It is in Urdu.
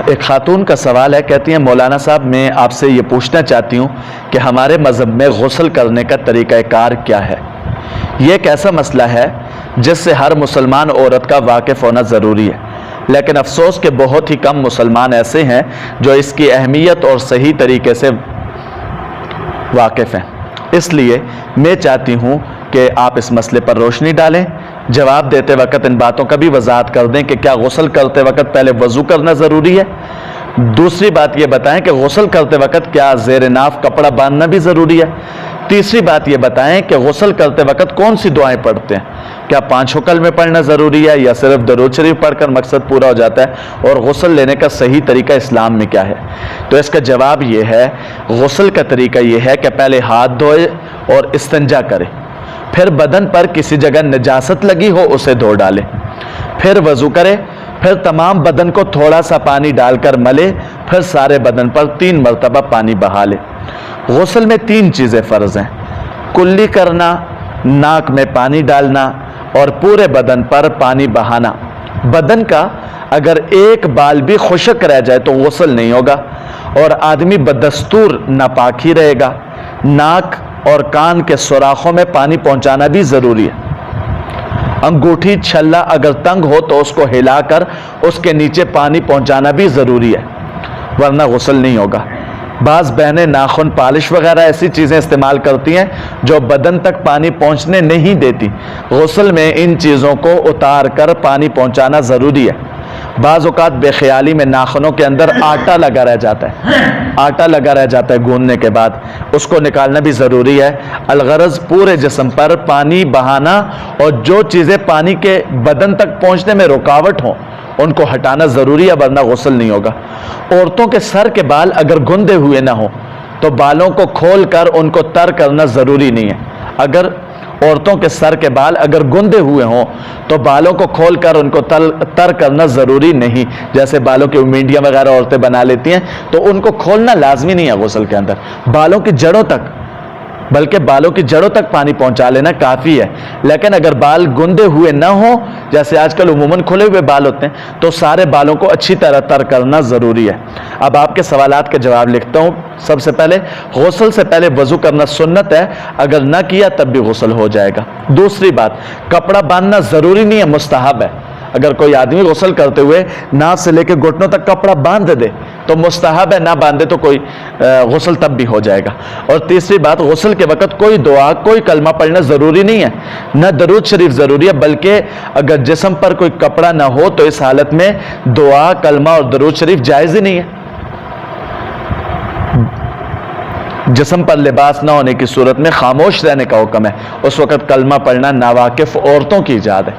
ایک خاتون کا سوال ہے، کہتی ہیں مولانا صاحب میں آپ سے یہ پوچھنا چاہتی ہوں کہ ہمارے مذہب میں غسل کرنے کا طریقہ کار کیا ہے؟ یہ ایک ایسا مسئلہ ہے جس سے ہر مسلمان عورت کا واقف ہونا ضروری ہے، لیکن افسوس کہ بہت ہی کم مسلمان ایسے ہیں جو اس کی اہمیت اور صحیح طریقے سے واقف ہیں۔ اس لیے میں چاہتی ہوں کہ آپ اس مسئلے پر روشنی ڈالیں، جواب دیتے وقت ان باتوں کا بھی وضاحت کر دیں کہ کیا غسل کرتے وقت پہلے وضو کرنا ضروری ہے؟ دوسری بات یہ بتائیں کہ غسل کرتے وقت کیا زیر ناف کپڑا باندھنا بھی ضروری ہے؟ تیسری بات یہ بتائیں کہ غسل کرتے وقت کون سی دعائیں پڑھتے ہیں؟ کیا 5 کلمے پڑھنا ضروری ہے یا صرف درود شریف پڑھ کر مقصد پورا ہو جاتا ہے؟ اور غسل لینے کا صحیح طریقہ اسلام میں کیا ہے؟ تو اس کا جواب یہ ہے، غسل کا طریقہ یہ ہے کہ پہلے ہاتھ دھوئے اور استنجا کرے، پھر بدن پر کسی جگہ نجاست لگی ہو اسے دھو ڈالے، پھر وضو کرے، پھر تمام بدن کو تھوڑا سا پانی ڈال کر ملے، پھر سارے بدن پر 3 مرتبہ پانی بہا لے۔ غسل میں 3 چیزیں فرض ہیں: کلی کرنا، ناک میں پانی ڈالنا اور پورے بدن پر پانی بہانا۔ بدن کا اگر ایک بال بھی خشک رہ جائے تو غسل نہیں ہوگا اور آدمی بدستور ناپاک ہی رہے گا۔ ناک اور کان کے سوراخوں میں پانی پہنچانا بھی ضروری ہے۔ انگوٹھی چھلا اگر تنگ ہو تو اس کو ہلا کر اس کے نیچے پانی پہنچانا بھی ضروری ہے، ورنہ غسل نہیں ہوگا۔ بعض بہنیں ناخن پالش وغیرہ ایسی چیزیں استعمال کرتی ہیں جو بدن تک پانی پہنچنے نہیں دیتی۔ غسل میں ان چیزوں کو اتار کر پانی پہنچانا ضروری ہے۔ بعض اوقات بے خیالی میں ناخنوں کے اندر آٹا لگا رہ جاتا ہے گوندنے کے بعد، اس کو نکالنا بھی ضروری ہے۔ الغرض پورے جسم پر پانی بہانا اور جو چیزیں پانی کے بدن تک پہنچنے میں رکاوٹ ہوں ان کو ہٹانا ضروری ہے، ورنہ غسل نہیں ہوگا۔ عورتوں کے سر کے بال اگر گندے ہوئے نہ ہوں تو بالوں کو کھول کر ان کو تر کرنا ضروری نہیں ہے۔ اگر عورتوں کے سر کے بال اگر گندے ہوئے ہوں تو بالوں کو کھول کر ان کو تر کرنا ضروری نہیں۔ جیسے بالوں کی مینڈیاں وغیرہ عورتیں بنا لیتی ہیں تو ان کو کھولنا لازمی نہیں ہے غسل کے اندر، بالوں کی جڑوں تک، بلکہ بالوں کی جڑوں تک پانی پہنچا لینا کافی ہے۔ لیکن اگر بال گندے ہوئے نہ ہوں، جیسے آج کل عموماً کھلے ہوئے بال ہوتے ہیں، تو سارے بالوں کو اچھی طرح تر کرنا ضروری ہے۔ اب آپ کے سوالات کا جواب لکھتا ہوں۔ سب سے پہلے، غسل سے پہلے وضو کرنا سنت ہے، اگر نہ کیا تب بھی غسل ہو جائے گا۔ دوسری بات، کپڑا باندھنا ضروری نہیں ہے، مستحب ہے۔ اگر کوئی آدمی غسل کرتے ہوئے ناف سے لے کے گھٹنوں تک کپڑا باندھ دے تو مستحب ہے، نہ باندھے تو کوئی غسل تب بھی ہو جائے گا۔ اور تیسری بات، غسل کے وقت کوئی دعا، کوئی کلمہ پڑھنا ضروری نہیں ہے، نہ درود شریف ضروری ہے، بلکہ اگر جسم پر کوئی کپڑا نہ ہو تو اس حالت میں دعا، کلمہ اور درود شریف جائز ہی نہیں ہے۔ جسم پر لباس نہ ہونے کی صورت میں خاموش رہنے کا حکم ہے، اس وقت کلمہ پڑھنا ناواقف عورتوں کی ایجاد ہے۔